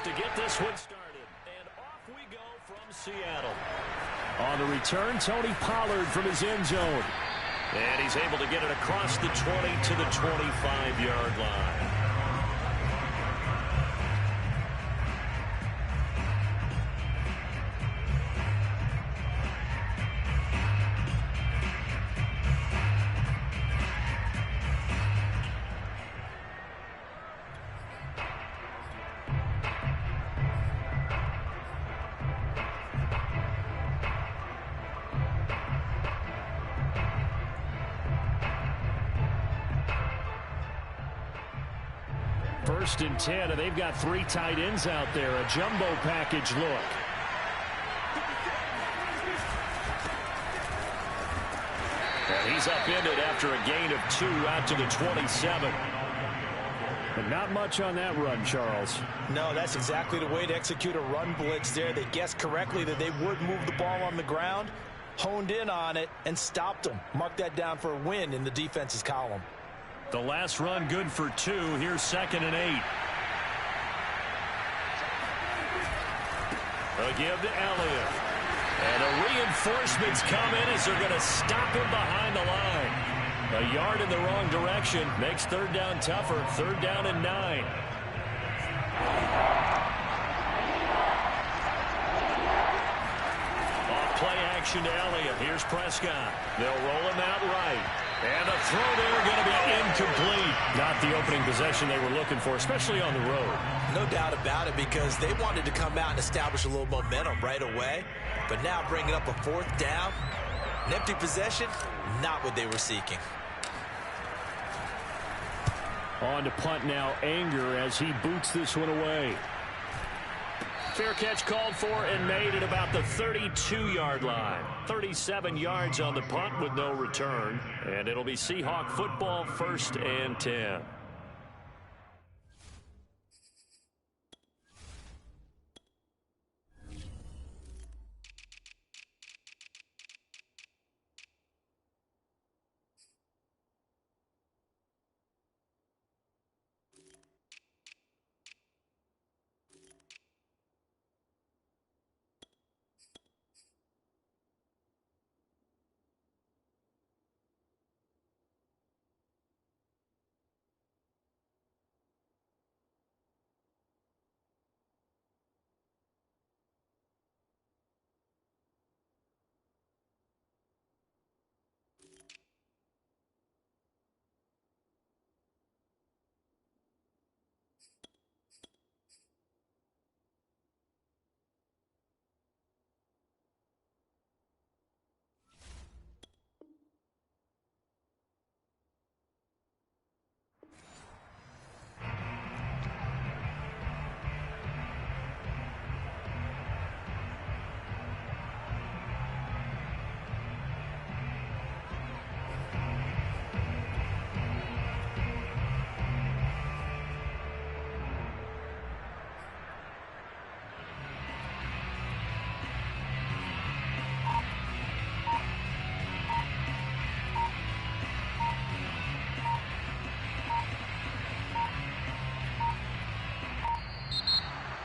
to get this one started. And off we go from Seattle. On the return, Tony Pollard from his end zone. And he's able to get it across the 20 to the 25-yard line. First and 10, and they've got 3 tight ends out there. A jumbo package look. And he's upended after a gain of 2 out to the 27. But not much on that run, Charles. No, that's exactly the way to execute a run blitz there. They guessed correctly that they would move the ball on the ground, honed in on it, and stopped them. Mark that down for a win in the defense's column. The last run good for 2. Here's 2nd and 8. A give to Elliott. And the reinforcements come in as they're going to stop him behind the line. A yard in the wrong direction makes 3rd down tougher. 3rd down and 9. Off play action to Elliott. Here's Prescott. They'll roll him out right. And a throw there going to be incomplete. Not the opening possession they were looking for, especially on the road. No doubt about it, because they wanted to come out and establish a little momentum right away. But now bringing up a 4th down, an empty possession, not what they were seeking. On to punt now, Anger, as he boots this one away. Fair catch called for and made at about the 32-yard line. 37 yards on the punt with no return. And it'll be Seahawk football, 1st and 10.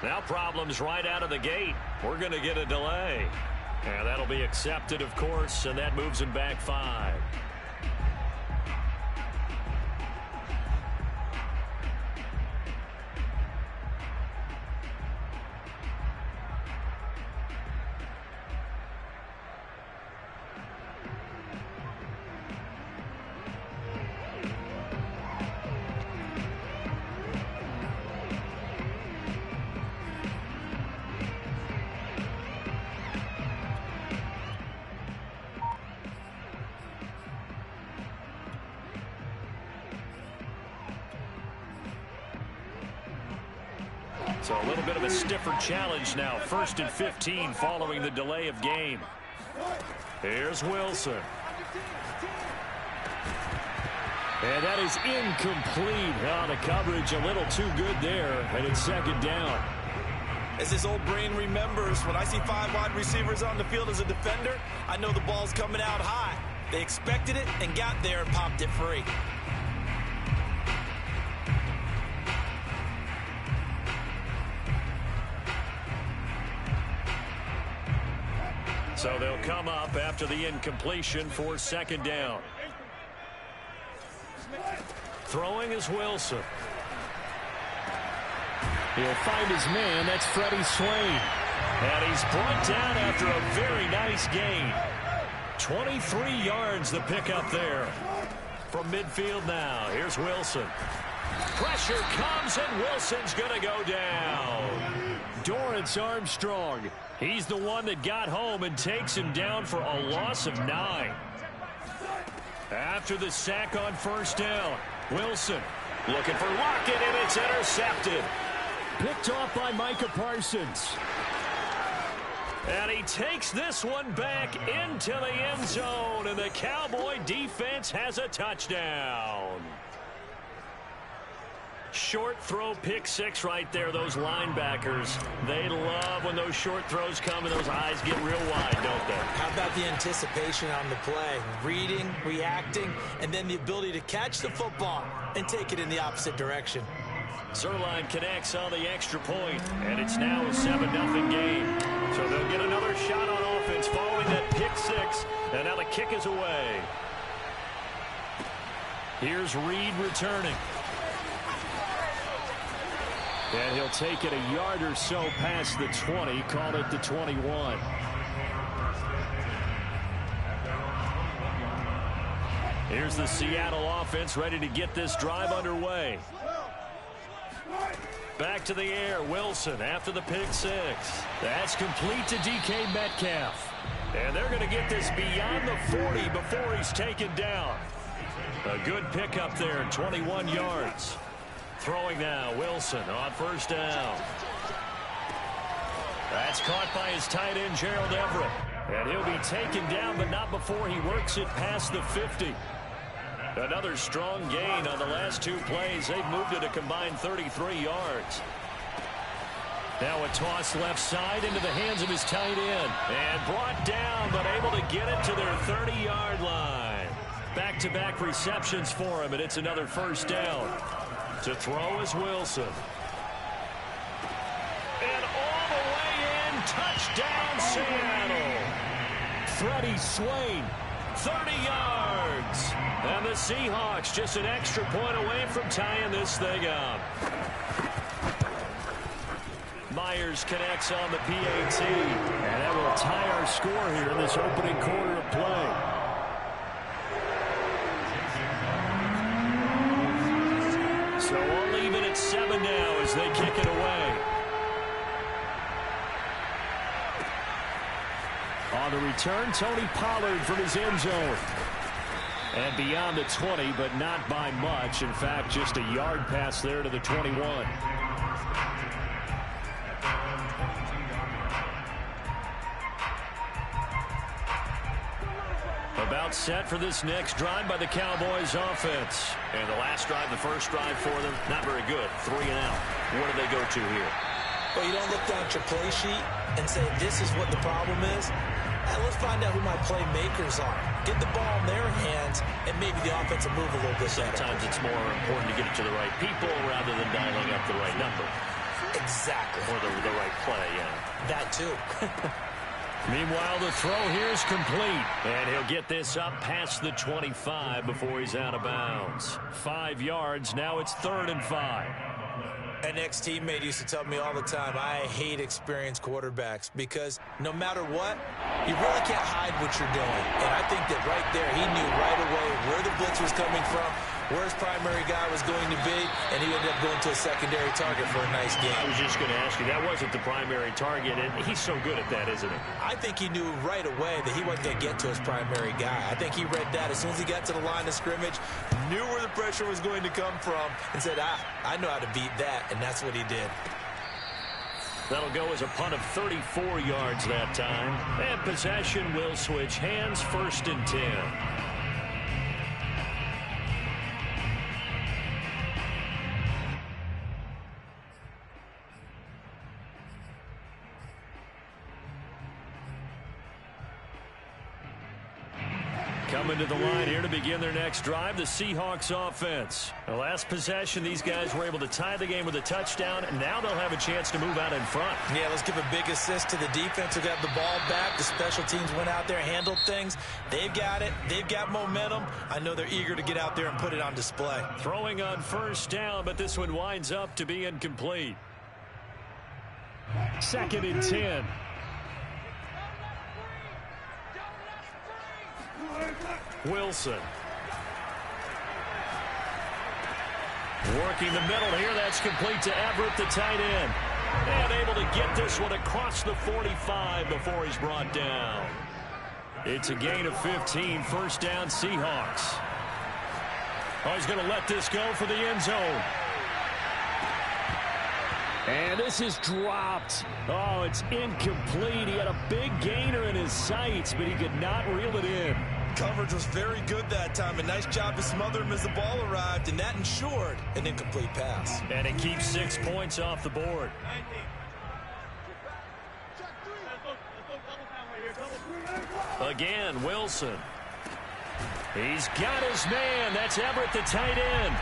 Now problems right out of the gate. We're going to get a delay. And that'll be accepted, of course, and that moves him back 5. So a little bit of a stiffer challenge now. 1st and 15 following the delay of game. Here's Wilson. And that is incomplete. The coverage a little too good there. And it's 2nd down. As his old brain remembers, when I see 5 wide receivers on the field as a defender, I know the ball's coming out high. They expected it and got there and popped it free. So they'll come up after the incompletion for second down. Throwing is Wilson. He'll find his man. That's Freddie Swain. And he's brought down after a very nice gain. 23 yards the pickup there. From midfield now, here's Wilson. Pressure comes, and Wilson's going to go down. Dorrance Armstrong. He's the one that got home and takes him down for a loss of 9. After the sack on first down, Wilson looking for Lockett, and it's intercepted. Picked off by Micah Parsons. And he takes this one back into the end zone, and the Cowboy defense has a touchdown. Short throw, pick six right there. Those linebackers, they love when those short throws come and those eyes get real wide, don't they? How about the anticipation on the play? Reading, reacting, and then the ability to catch the football and take it in the opposite direction. Zerline connects on the extra point, and it's now a 7-0 game. So they'll get another shot on offense following that pick six, and now the kick is away. Here's Reed returning. And he'll take it a yard or so past the 20, call it the 21. Here's the Seattle offense ready to get this drive underway. Back to the air, Wilson after the pick six. That's complete to DK Metcalf. And they're going to get this beyond the 40 before he's taken down. A good pickup there, 21 yards. Throwing now, Wilson on first down. That's caught by his tight end, Gerald Everett. And he'll be taken down, but not before he works it past the 50. Another strong gain on the last two plays. They've moved it a combined 33 yards. Now a toss left side into the hands of his tight end. And brought down, but able to get it to their 30-yard line. Back-to-back receptions for him, and it's another first down. To throw is Wilson. And all the way in, touchdown Seattle. Freddie Swain, 30 yards. And the Seahawks just an extra point away from tying this thing up. Myers connects on the PAT. And that will tie our score here in this opening quarter of play. So we'll leave it at 7 now as they kick it away. On the return, Tony Pollard from his end zone. And beyond the 20, but not by much. In fact, just a yard pass there to the 21. About set for this next drive by the Cowboys offense. And the last drive, the first drive for them, not very good. 3 and out. What do they go to here? Well, you don't look down at your play sheet and say, this is what the problem is. Let's find out who my playmakers are. Get the ball in their hands, and maybe the offense will move a little bit better. Sometimes it's more important to get it to the right people rather than dialing up the right number. Exactly. Or the right play, yeah. That too. Meanwhile, the throw here is complete. And he'll get this up past the 25 before he's out of bounds. 5 yards. Now it's 3rd and 5. An ex-teammate used to tell me all the time, I hate experienced quarterbacks because no matter what, you really can't hide what you're doing. And I think that right there, he knew right away where the blitz was coming from, where his primary guy was going to be, and he ended up going to a secondary target for a nice game. I was just going to ask you, that wasn't the primary target, and he's so good at that, isn't he? I think he knew right away that he wasn't going to get to his primary guy. I think he read that as soon as he got to the line of scrimmage, knew where the pressure was going to come from, and said, I know how to beat that, and that's what he did. That'll go as a punt of 34 yards that time. And possession will switch hands, 1st and 10. Coming to the line here to begin their next drive, the Seahawks offense. The last possession, these guys were able to tie the game with a touchdown, and now they'll have a chance to move out in front. Yeah, let's give a big assist to the defense who got the ball back. The special teams went out there, handled things. They've got it. They've got momentum. I know they're eager to get out there and put it on display. Throwing on first down, but this one winds up to be incomplete. 2nd and 10. Wilson. Working the middle here. That's complete to Everett, the tight end. And able to get this one across the 45 before he's brought down. It's a gain of 15. First down, Seahawks. Oh, he's going to let this go for the end zone. And this is dropped. Oh, it's incomplete. He had a big gainer in his sights, but he could not reel it in. Coverage was very good that time. A nice job to smother him as the ball arrived, and that ensured an incomplete pass. And it keeps 6 points off the board. Again, Wilson. He's got his man. That's Everett, the tight end.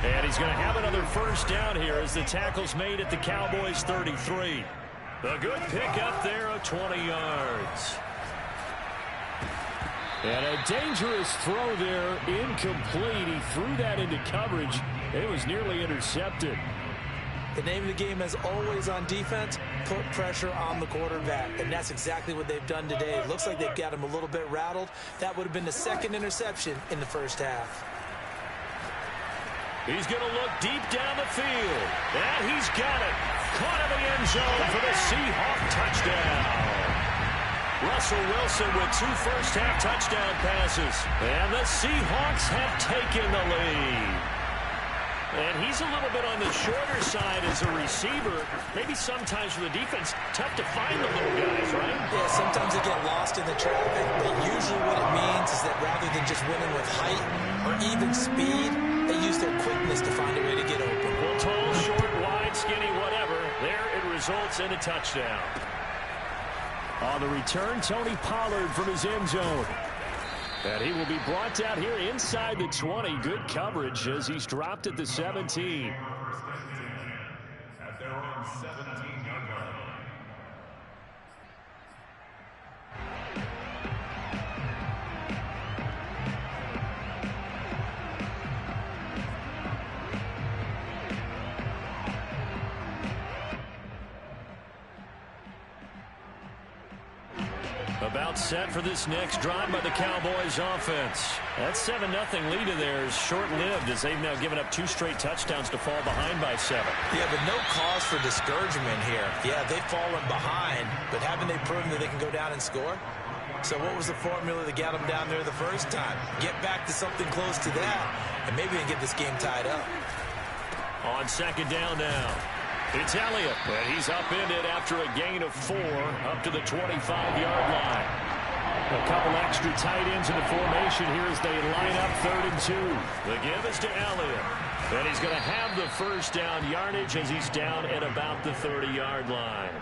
And he's going to have another first down here as the tackle's made at the Cowboys' 33. A good pickup there of 20 yards. And a dangerous throw there, incomplete. He threw that into coverage. It was nearly intercepted. The name of the game, as always on defense, put pressure on the quarterback. And that's exactly what they've done today. It looks like they've got him a little bit rattled. That would have been the 2nd interception in the first half. He's going to look deep down the field. And he's got it. Caught in the end zone for the Seahawk touchdown. Russell Wilson with 2 first-half touchdown passes. And the Seahawks have taken the lead. And he's a little bit on the shorter side as a receiver. Maybe sometimes for the defense, tough to find the little guys, right? Yeah, sometimes they get lost in the traffic. But usually what it means is that rather than just winning with height or even speed, they use their quickness to find a way to get open. Well, tall, short, wide, skinny, whatever. There it results in a touchdown. On the return, Tony Pollard from his end zone. And he will be brought down here inside the 20. Good coverage as he's dropped at the 17. At their own 17-yard line. About set for this next drive by the Cowboys offense. That 7-0 lead of theirs short-lived as they've now given up 2 straight touchdowns to fall behind by 7. Yeah, but no cause for discouragement here. Yeah, they've fallen behind, but haven't they proven that they can go down and score? So what was the formula that got them down there the first time? Get back to something close to that, and maybe they can get this game tied up. On 2nd down now. It's Elliott, and he's upended after a gain of 4 up to the 25-yard line. A couple extra tight ends in the formation here as they line up 3rd and 2. The give is to Elliott, and he's going to have the first down yardage as he's down at about the 30-yard line.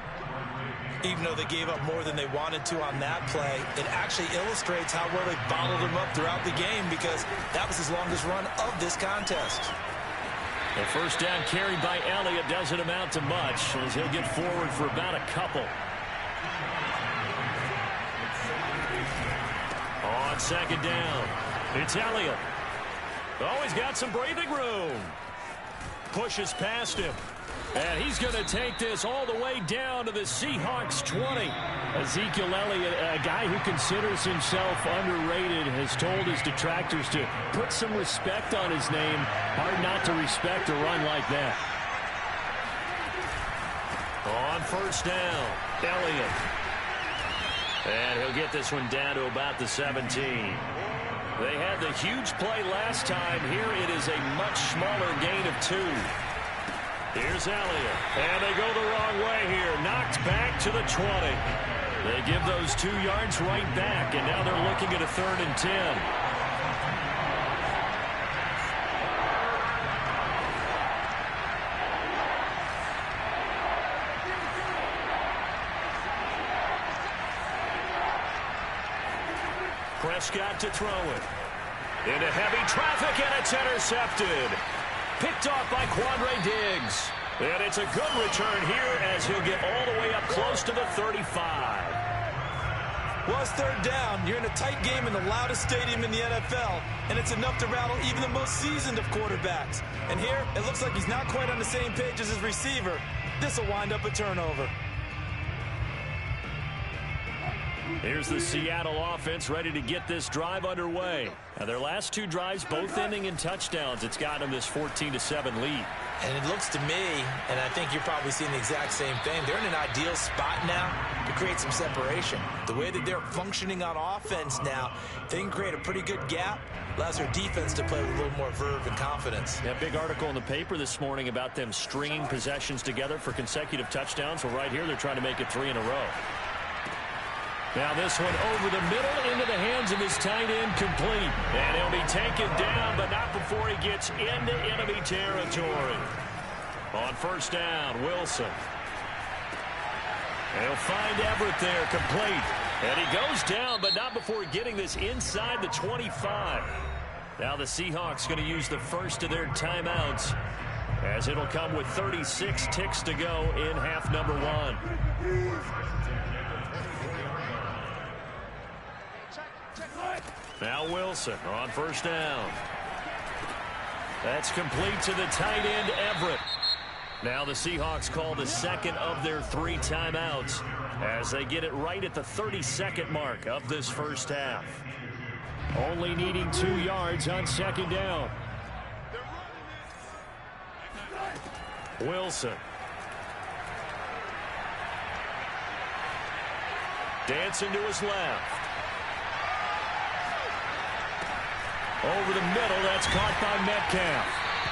Even though they gave up more than they wanted to on that play, it actually illustrates how well they bottled him up throughout the game because that was his longest run of this contest. The first down carried by Elliott doesn't amount to much as he'll get forward for about a couple. On 2nd down, it's Elliott. Oh, he's got some breathing room. Pushes past him. And he's going to take this all the way down to the Seahawks 20. Ezekiel Elliott, a guy who considers himself underrated, has told his detractors to put some respect on his name. Hard not to respect a run like that. On first down, Elliott. And he'll get this one down to about the 17. They had the huge play last time. Here it is a much smaller gain of 2. Here's Elliott, and they go the wrong way here. Knocked back to the 20. They give those 2 yards right back, and now they're looking at a 3rd and 10. Prescott to throw it. Into heavy traffic, and it's intercepted. Picked off by Quandre Diggs. And it's a good return here as he'll get all the way up close to the 35. Well, it's third down. You're in a tight game in the loudest stadium in the NFL, and it's enough to rattle even the most seasoned of quarterbacks. And here, it looks like he's not quite on the same page as his receiver. This will wind up a turnover. Here's the Seattle offense ready to get this drive underway. Now, their last two drives both ending in touchdowns. It's got them this 14-7 lead. And it looks to me, and I think you're probably seeing the exact same thing, they're in an ideal spot now to create some separation. The way that they're functioning on offense now, they can create a pretty good gap. Allows their defense to play with a little more verve and confidence. Yeah, big article in the paper this morning about them stringing possessions together for consecutive touchdowns. Well, right here, they're trying to make it 3 in a row. Now this one over the middle into the hands of his tight end, complete. And he'll be taken down, but not before he gets into enemy territory. On first down, Wilson. And he'll find Everett there, complete. And he goes down, but not before getting this inside the 25. Now the Seahawks going to use the first of their timeouts, as it'll come with 36 ticks to go in half number 1. Now Wilson on first down. That's complete to the tight end, Everett. Now the Seahawks call the second of their 3 timeouts as they get it right at the 32nd mark of this first half. Only needing 2 yards on second down. Wilson. Dancing to his left. Over the middle, that's caught by Metcalf.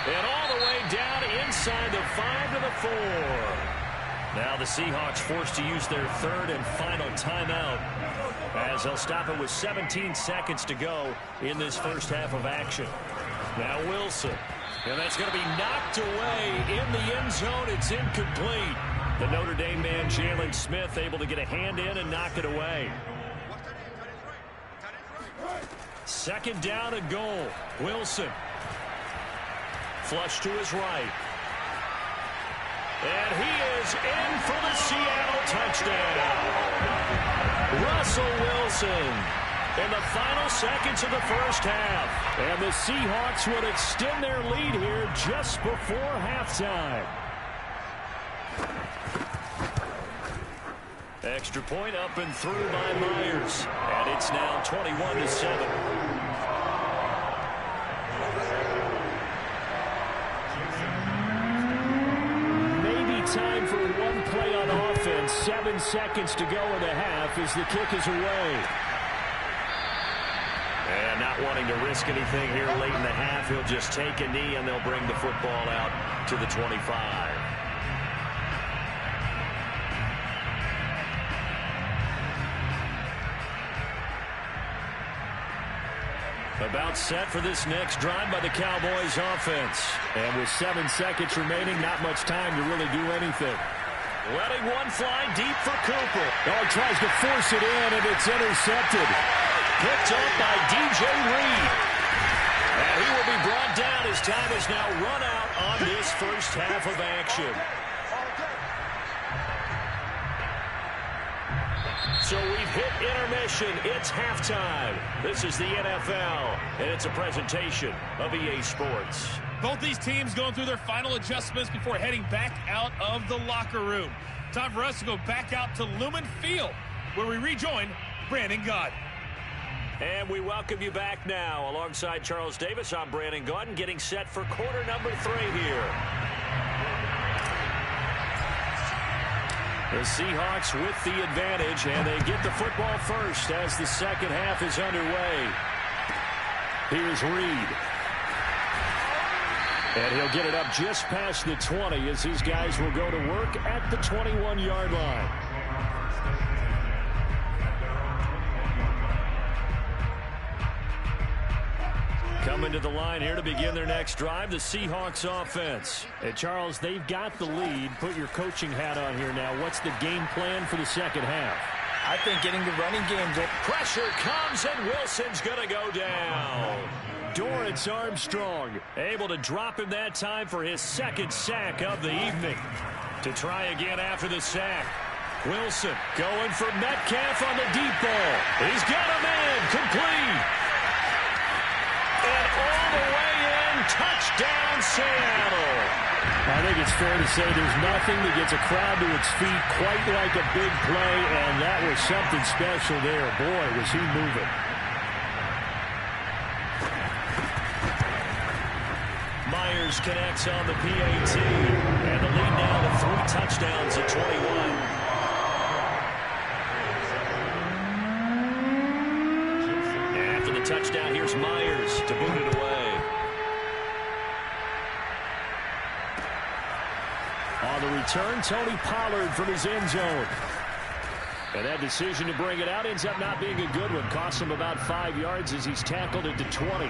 And all the way down inside the 5 to the 4. Now the Seahawks forced to use their third and final timeout, as they'll stop it with 17 seconds to go in this first half of action. Now Wilson. And that's going to be knocked away in the end zone. It's incomplete. The Notre Dame man, Jalen Smith, able to get a hand in and knock it away. Second down and goal. Wilson. Flush to his right. And he is in for the Seattle touchdown. Russell Wilson in the final seconds of the first half. And the Seahawks would extend their lead here just before halftime. Extra point up and through by Myers. And it's now 21-7. Time for one play on offense. 7 seconds to go in the half as the kick is away. And not wanting to risk anything here late in the half, he'll just take a knee and they'll bring the football out to the 25. About set for this next drive by the Cowboys offense. And with 7 seconds remaining, not much time to really do anything. Letting one fly deep for Cooper. Oh, he tries to force it in, and it's intercepted. Picked up by DJ Reed. And he will be brought down as time is now run out on this first half of action. So we've hit intermission. It's halftime. This is the NFL, and it's a presentation of EA Sports. Both these teams going through their final adjustments before heading back out of the locker room. Time for us to go back out to Lumen Field, where we rejoin Brandon Gott. And we welcome you back now. Alongside Charles Davis, I'm Brandon Gott, getting set for quarter number 3 here. The Seahawks with the advantage, and they get the football first as the second half is underway. Here's Reed. And he'll get it up just past the 20 as these guys will go to work at the 21-yard line. Coming to the line here to begin their next drive, the Seahawks offense. And Charles, they've got the lead. Put your coaching hat on here now. What's the game plan for the second half? I think getting the running game going. Pressure comes, and Wilson's going to go down. Dorrance Armstrong able to drop him that time for his second sack of the evening. To try again after the sack. Wilson going for Metcalf on the deep ball. He's got him in. Complete. And all the way in. Touchdown, Seattle. I think it's fair to say there's nothing that gets a crowd to its feet quite like a big play, and that was something special there. Boy, was he moving. Myers connects on the PAT, and the lead now to 3 touchdowns at 21. After the touchdown, here's Myers to boot it away. On the return, Tony Pollard from his end zone. And that decision to bring it out ends up not being a good one. Costs him about 5 yards as he's tackled at the 20.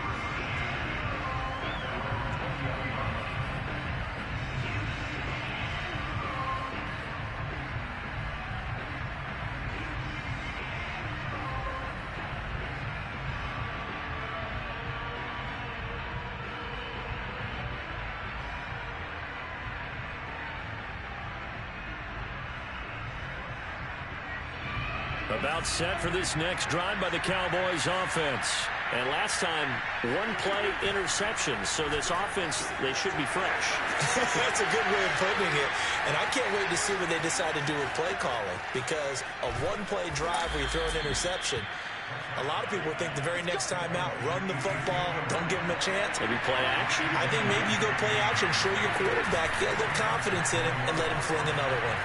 About set for this next drive by the Cowboys offense. And last time, 1-play interception. So this offense, they should be fresh. That's a good way of putting it. And I can't wait to see what they decide to do with play calling. Because a 1-play drive where you throw an interception, a lot of people think the very next time out, run the football, don't give them a chance. Maybe play action? I think maybe you go play action, show your quarterback, get a little confidence in him, and let him fling another one.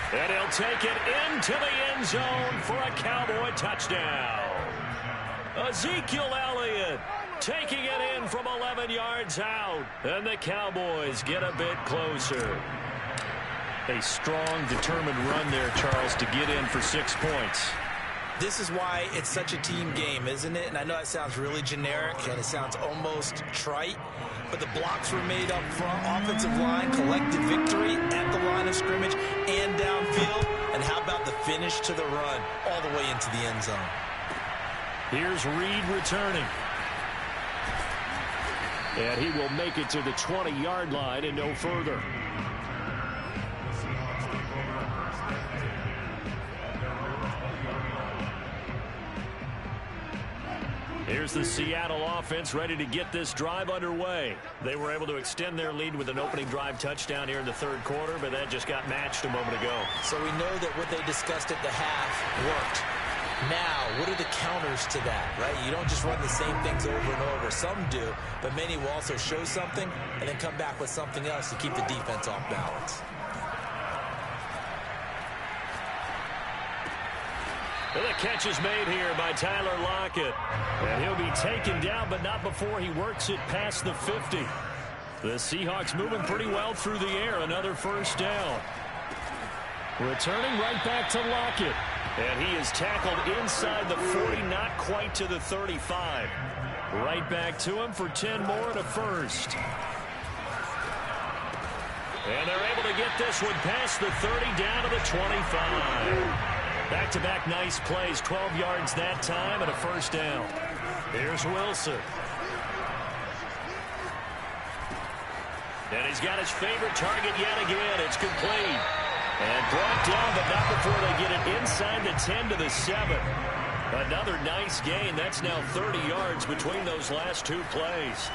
And he'll take it into the end zone for a Cowboy touchdown. Ezekiel Elliott taking it in from 11 yards out. And the Cowboys get a bit closer. A strong, determined run there, Charles, to get in for 6 points. This is why it's such a team game, isn't it? And I know it sounds really generic and it sounds almost trite, but the blocks were made up front. Offensive line, collective victory at the line of scrimmage and downfield. And how about the finish to the run all the way into the end zone? Here's Reed returning. And he will make it to the 20-yard line and no further. Here's the Seattle offense ready to get this drive underway. They were able to extend their lead with an opening drive touchdown here in the third quarter, but that just got matched a moment ago. So we know that what they discussed at the half worked. Now, what are the counters to that, right? You don't just run the same things over and over. Some do, but many will also show something and then come back with something else to keep the defense off balance. And the catch is made here by Tyler Lockett. And he'll be taken down, but not before he works it past the 50. The Seahawks moving pretty well through the air. Another first down. Returning right back to Lockett. And he is tackled inside the 40, not quite to the 35. Right back to him for 10 more and a first. And they're able to get this one past the 30 down to the 25. Back-to-back nice plays, 12 yards that time and a first down. Here's Wilson. And he's got his favorite target yet again. It's complete. And brought down, but not before they get it inside the 10 to the 7. Another nice gain. That's now 30 yards between those last two plays.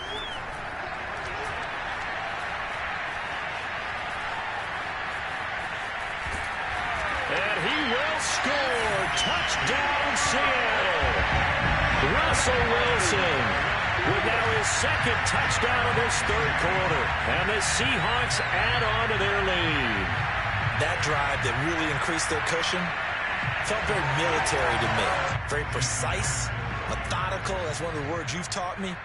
And he will score. Touchdown, Seattle. Russell Wilson with now his second touchdown of this third quarter. And the Seahawks add on to their lead. That drive that really increased their cushion felt very military to me. Very precise, methodical. That's one of the words you've taught me.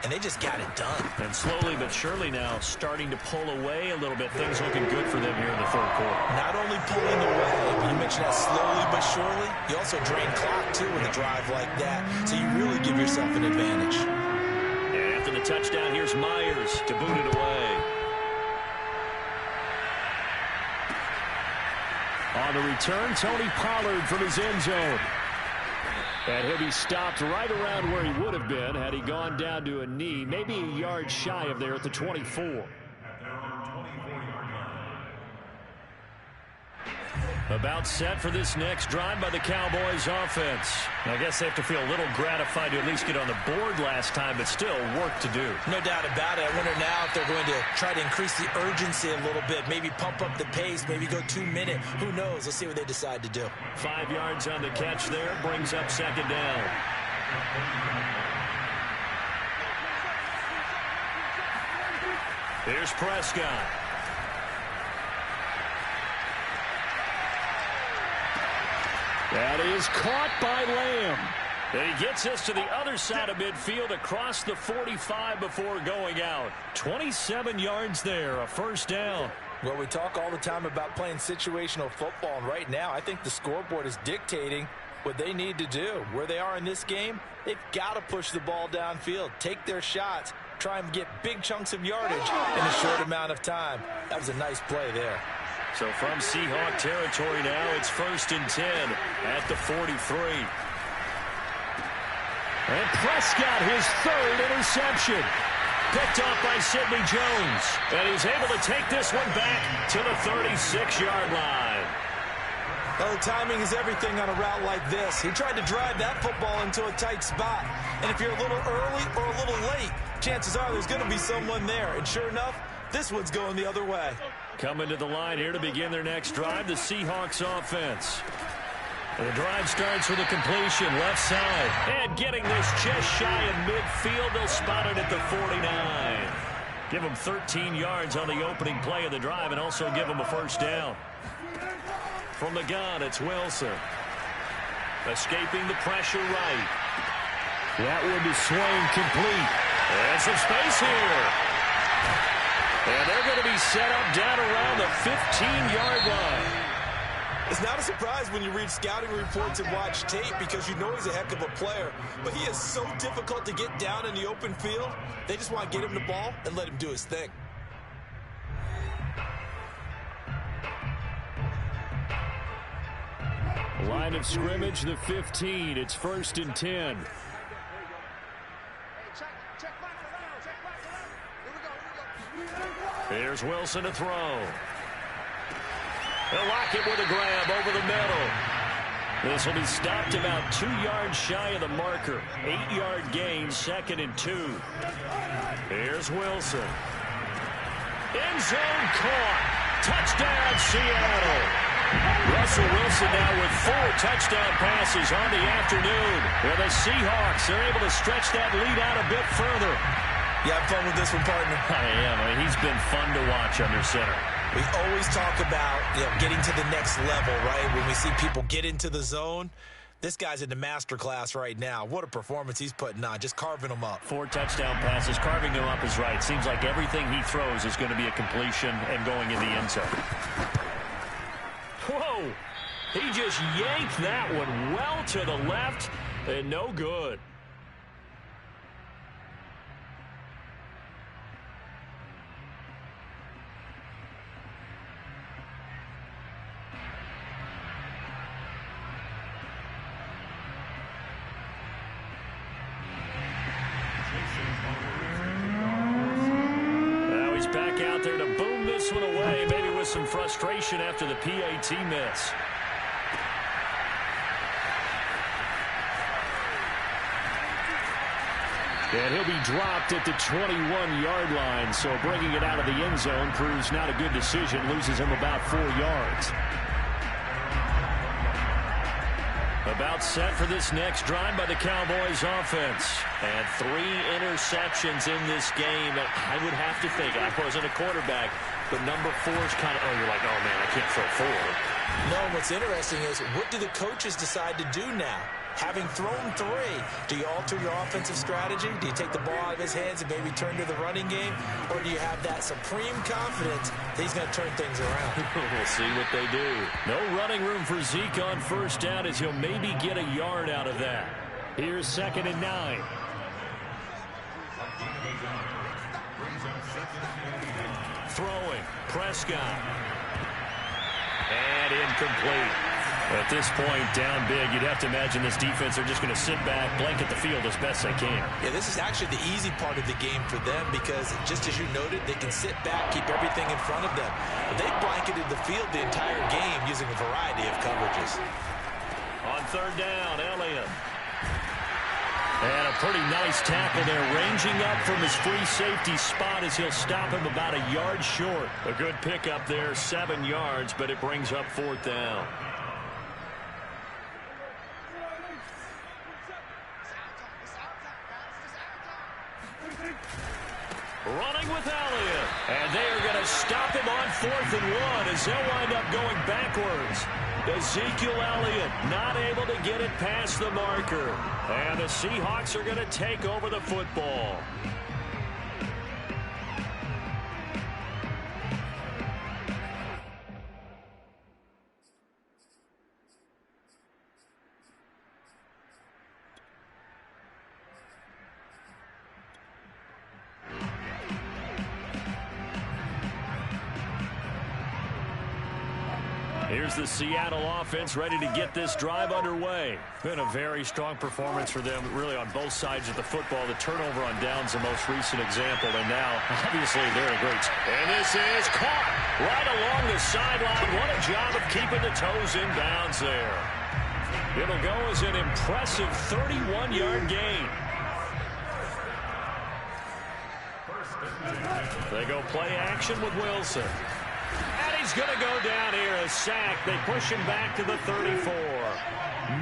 And they just got it done. And slowly but surely now starting to pull away a little bit. Things looking good for them here in the third quarter. Not only pulling away, but you mentioned that slowly but surely. You also drain clock, too, with a drive like that. So you really give yourself an advantage. And after the touchdown, here's Myers to boot it away. On the return, Tony Pollard from his end zone. And he'll be stopped right around where he would have been had he gone down to a knee, maybe a yard shy of there at the 24. About set for this next drive by the Cowboys offense. I guess they have to feel a little gratified to at least get on the board last time, but still work to do. No doubt about it. I wonder now if they're going to try to increase the urgency a little bit, maybe pump up the pace, maybe go 2 minute. Who knows? Let's see what they decide to do. 5 yards on the catch there, brings up second down. Here's Prescott. That is caught by Lamb. And he gets us to the other side of midfield across the 45 before going out. 27 yards there, a first down. Well, we talk all the time about playing situational football, and right now I think the scoreboard is dictating what they need to do. Where they are in this game, they've got to push the ball downfield, take their shots, try and get big chunks of yardage in a short amount of time. That was a nice play there. So from Seahawk territory now, it's 1st and 10 at the 43. And Prescott, his 3rd interception. Picked off by Sidney Jones. And he's able to take this one back to the 36-yard line. Well, the timing is everything on a route like this. He tried to drive that football into a tight spot. And if you're a little early or a little late, chances are there's going to be someone there. And sure enough, this one's going the other way. Coming to the line here to begin their next drive, the Seahawks offense. And the drive starts with a completion left side. And getting this just shy of midfield, they'll spot it at the 49. Give them 13 yards on the opening play of the drive and also give them a first down. From the gun, it's Wilson. Escaping the pressure right. That one is swung complete. And some space here. And they're going to be set up down around the 15-yard line. It's not a surprise when you read scouting reports and watch tape because you know he's a heck of a player. But he is so difficult to get down in the open field. They just want to get him the ball and let him do his thing. Line of scrimmage, the 15. It's 1st and 10. Here's Wilson to throw. They'll lock it with a grab over the middle. This will be stopped about 2 yards shy of the marker. 8-yard gain, 2nd and 2. Here's Wilson. End zone caught. Touchdown, Seattle. Russell Wilson now with 4 touchdown passes on the afternoon. Well, the Seahawks are able to stretch that lead out a bit further. You have fun with this one, partner? I am. I mean, he's been fun to watch under center. We always talk about, getting to the next level, right? When we see people get into the zone, this guy's in the master class right now. What a performance he's putting on, just carving them up. 4 touchdown passes, carving them up is right. Seems like everything he throws is going to be a completion and going in the end zone. Whoa! He just yanked that one well to the left and no good. Back out there to boom this one away, maybe with some frustration after the PAT miss. And he'll be dropped at the 21-yard line, so bringing it out of the end zone proves not a good decision, loses him about 4 yards. About set for this next drive by the Cowboys offense. And 3 interceptions in this game. I would have to think, I wasn't a quarterback, but number 4 is kind of, you're like, oh man, I can't throw 4. No, what's interesting is, what do the coaches decide to do now? Having thrown 3, do you alter your offensive strategy? Do you take the ball out of his hands and maybe turn to the running game? Or do you have that supreme confidence that he's going to turn things around? We'll see what they do. No running room for Zeke on first down as he'll maybe get a yard out of that. Here's 2nd and 9. Throwing, Prescott. And incomplete. At this point, down big, you'd have to imagine this defense are just going to sit back, blanket the field as best they can. Yeah, this is actually the easy part of the game for them because, just as you noted, they can sit back, keep everything in front of them. They blanketed the field the entire game using a variety of coverages. On third down, Elliott. And a pretty nice tackle there, ranging up from his free safety spot as he'll stop him about a yard short. A good pickup there, 7 yards, but it brings up fourth down. Running with Elliott. And they are going to stop him on 4th and 1 as they'll wind up going backwards. Ezekiel Elliott not able to get it past the marker. And the Seahawks are going to take over the football. Here's the Seattle offense ready to get this drive underway. Been a very strong performance for them, really, on both sides of the football. The turnover on downs, the most recent example, and now, obviously, they're a great. And this is caught right along the sideline. What a job of keeping the toes in bounds there. It'll go as an impressive 31-yard gain. They go play action with Wilson. And he's going to go down here, a sack. They push him back to the 34.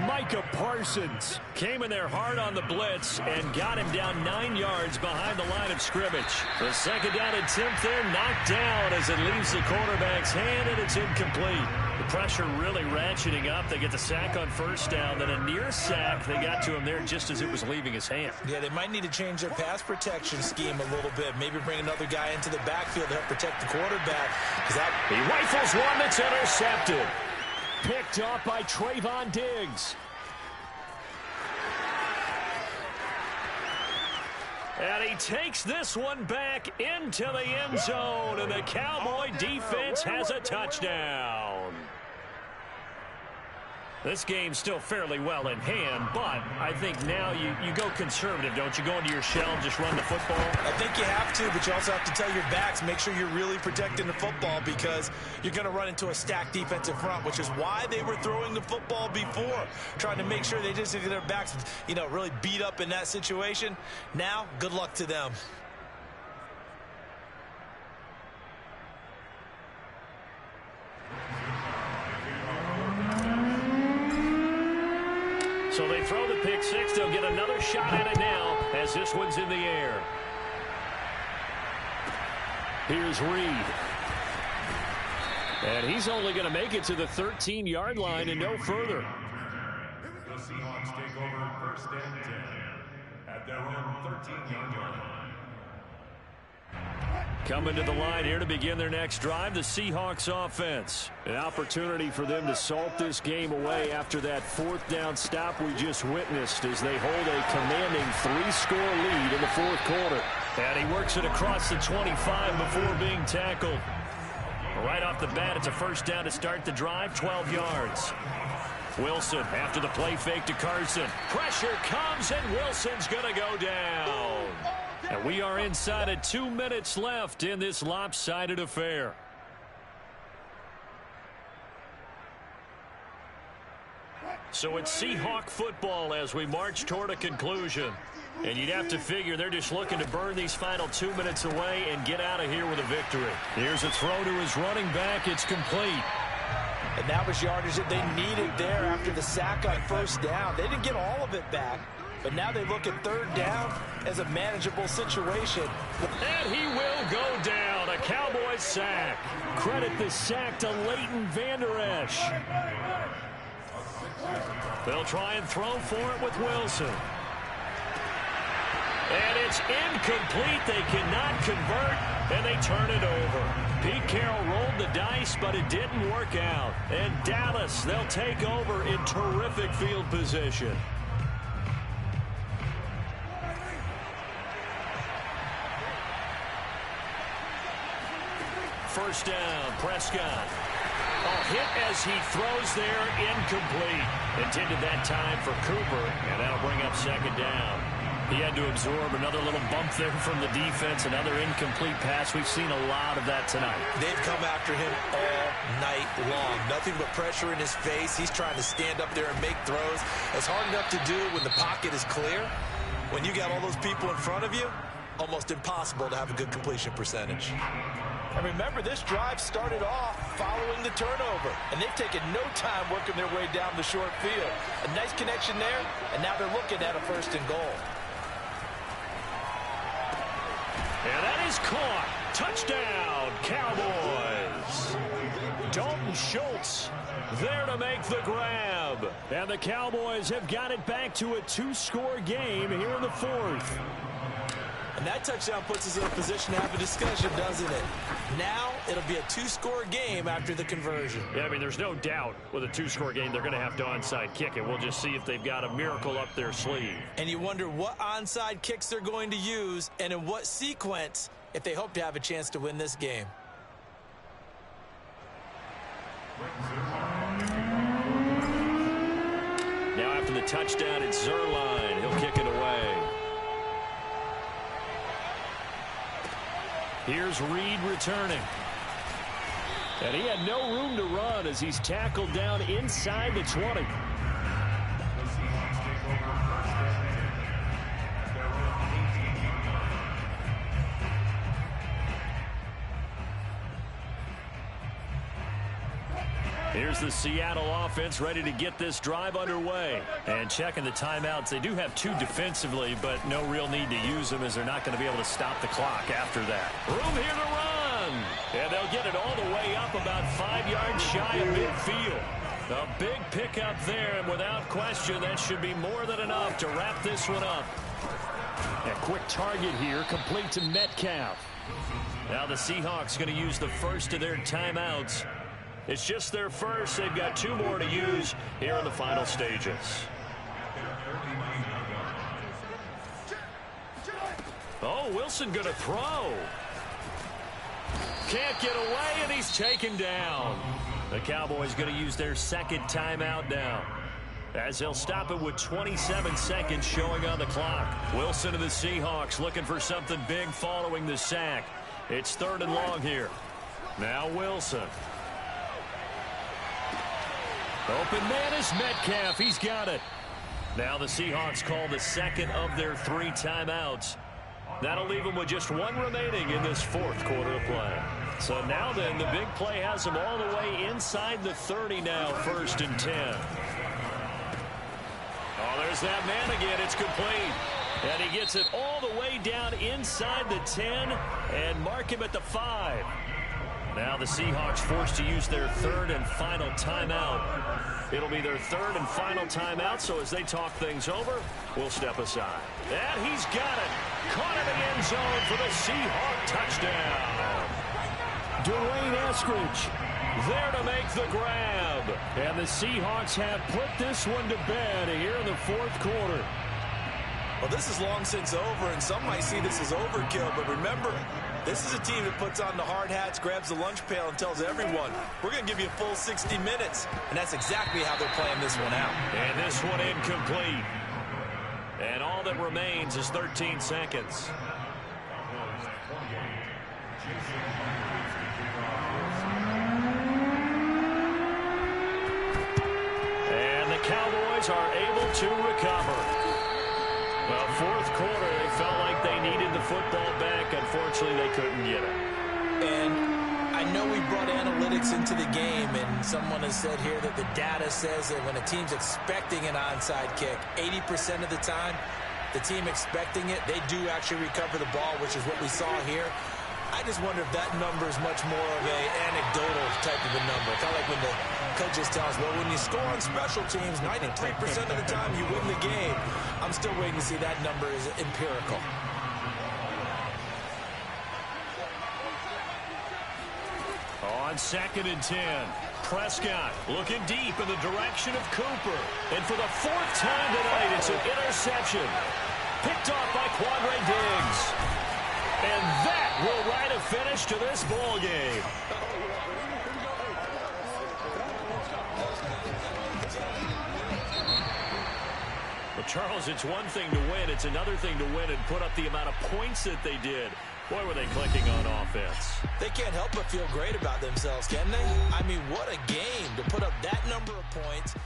Micah Parsons came in there hard on the blitz and got him down 9 yards behind the line of scrimmage. The second down attempt there knocked down as it leaves the quarterback's hand, and it's incomplete. The pressure really ratcheting up. They get the sack on first down, then a near sack. They got to him there just as it was leaving his hand. Yeah, they might need to change their pass protection scheme a little bit. Maybe bring another guy into the backfield to help protect the quarterback. He rifles one that's intercepted. Picked up by Trayvon Diggs. And he takes this one back into the end zone, and the Cowboy defense has a touchdown. This game's still fairly well in hand, but I think now you go conservative, don't you? Go into your shell and just run the football? I think you have to, but you also have to tell your backs, make sure you're really protecting the football because you're going to run into a stacked defensive front, which is why they were throwing the football before, trying to make sure they just get their backs, really beat up in that situation. Now, good luck to them. So they throw the pick six. They'll get another shot at it now as this one's in the air. Here's Reed. And he's only going to make it to the 13-yard line and no further. The Seahawks take over first and 10 at their own 13-yard line. Coming to the line here to begin their next drive, the Seahawks offense. An opportunity for them to salt this game away after that fourth down stop we just witnessed as they hold a commanding 3-score lead in the fourth quarter. And he works it across the 25 before being tackled. Right off the bat, it's a first down to start the drive, 12 yards. Wilson after the play fake to Carson. Pressure comes, and Wilson's going to go down. And we are inside of 2 minutes left in this lopsided affair. So it's Seahawk football as we march toward a conclusion. And you'd have to figure they're just looking to burn these final 2 minutes away and get out of here with a victory. Here's a throw to his running back. It's complete. And that was yardage that they needed there after the sack on first down. They didn't get all of it back. But now they look at third down as a manageable situation. And he will go down. A Cowboys sack. Credit the sack to Leighton Vander Esch. They'll try and throw for it with Wilson. And it's incomplete. They cannot convert, and they turn it over. Pete Carroll rolled the dice, but it didn't work out. And Dallas, they'll take over in terrific field position. First down, Prescott. Off hit as he throws there, incomplete. Intended that time for Cooper, and that'll bring up second down. He had to absorb another little bump there from the defense, another incomplete pass. We've seen a lot of that tonight. They've come after him all night long. Nothing but pressure in his face. He's trying to stand up there and make throws. It's hard enough to do when the pocket is clear. When you got all those people in front of you, almost impossible to have a good completion percentage. And remember, this drive started off following the turnover, and they've taken no time working their way down the short field. A nice connection there, and now they're looking at a 1st and goal. And that is caught. Touchdown, Cowboys. Dalton Schultz there to make the grab. And the Cowboys have got it back to a 2-score game here in the 4th. And that touchdown puts us in a position to have a discussion, doesn't it? Now it'll be a 2-score game after the conversion. Yeah, I mean, there's no doubt with a 2-score game they're going to have to onside kick it. We'll just see if they've got a miracle up their sleeve. And you wonder what onside kicks they're going to use and in what sequence if they hope to have a chance to win this game. Now after the touchdown, it's Zerline. He'll kick it away. Here's Reed returning. And he had no room to run as he's tackled down inside the 20. Here's the Seattle offense ready to get this drive underway. And checking the timeouts. They do have 2 defensively, but no real need to use them as they're not going to be able to stop the clock after that. Room here to run. And they'll get it all the way up about 5 yards shy of midfield. A big pickup there, and without question, that should be more than enough to wrap this one up. A quick target here, complete to Metcalf. Now the Seahawks going to use the first of their timeouts. It's just their first. They've got 2 more to use here in the final stages. Oh, Wilson going to throw. Can't get away, and he's taken down. The Cowboys going to use their second timeout now, as they'll stop it with 27 seconds showing on the clock. Wilson and the Seahawks looking for something big following the sack. It's 3rd and long here. Now Wilson. Open man is Metcalf. He's got it. Now the Seahawks call the second of their 3 timeouts. That'll leave them with just 1 remaining in this 4th quarter of play. So now then, the big play has them all the way inside the 30 now, 1st and 10. Oh, there's that man again. It's complete. And he gets it all the way down inside the 10 and mark him at the 5. Now the Seahawks forced to use their 3rd and final timeout. It'll be their 3rd and final timeout, so as they talk things over, we'll step aside. And he's got it. Caught in the end zone for the Seahawk touchdown. Dwayne Eskridge there to make the grab. And the Seahawks have put this one to bed here in the 4th quarter. Well, this is long since over, and some might see this as overkill, but remember, this is a team that puts on the hard hats, grabs the lunch pail, and tells everyone, we're going to give you a full 60 minutes. And that's exactly how they're playing this one out. And this one incomplete. And all that remains is 13 seconds. And the Cowboys are able to recover. Well, 4th quarter, they felt like they needed the football back. Unfortunately, they couldn't get it. And I know we brought analytics into the game, and someone has said here that the data says that when a team's expecting an onside kick, 80% of the time, the team expecting it, they do actually recover the ball, which is what we saw here. I just wonder if that number is much more of an anecdotal type of a number. Kind of like when the coaches tell us, well, when you score on special teams, 93% of the time you win the game. I'm still waiting to see that number is empirical. On 2nd and 10, Prescott looking deep in the direction of Cooper. And for the 4th time tonight, it's an interception. Picked off by Quandre Diggs. And that will write a finish to this ball game. Charles, it's one thing to win. It's another thing to win and put up the amount of points that they did. Boy, were they clicking on offense. They can't help but feel great about themselves, can they? I mean, what a game to put up that number of points.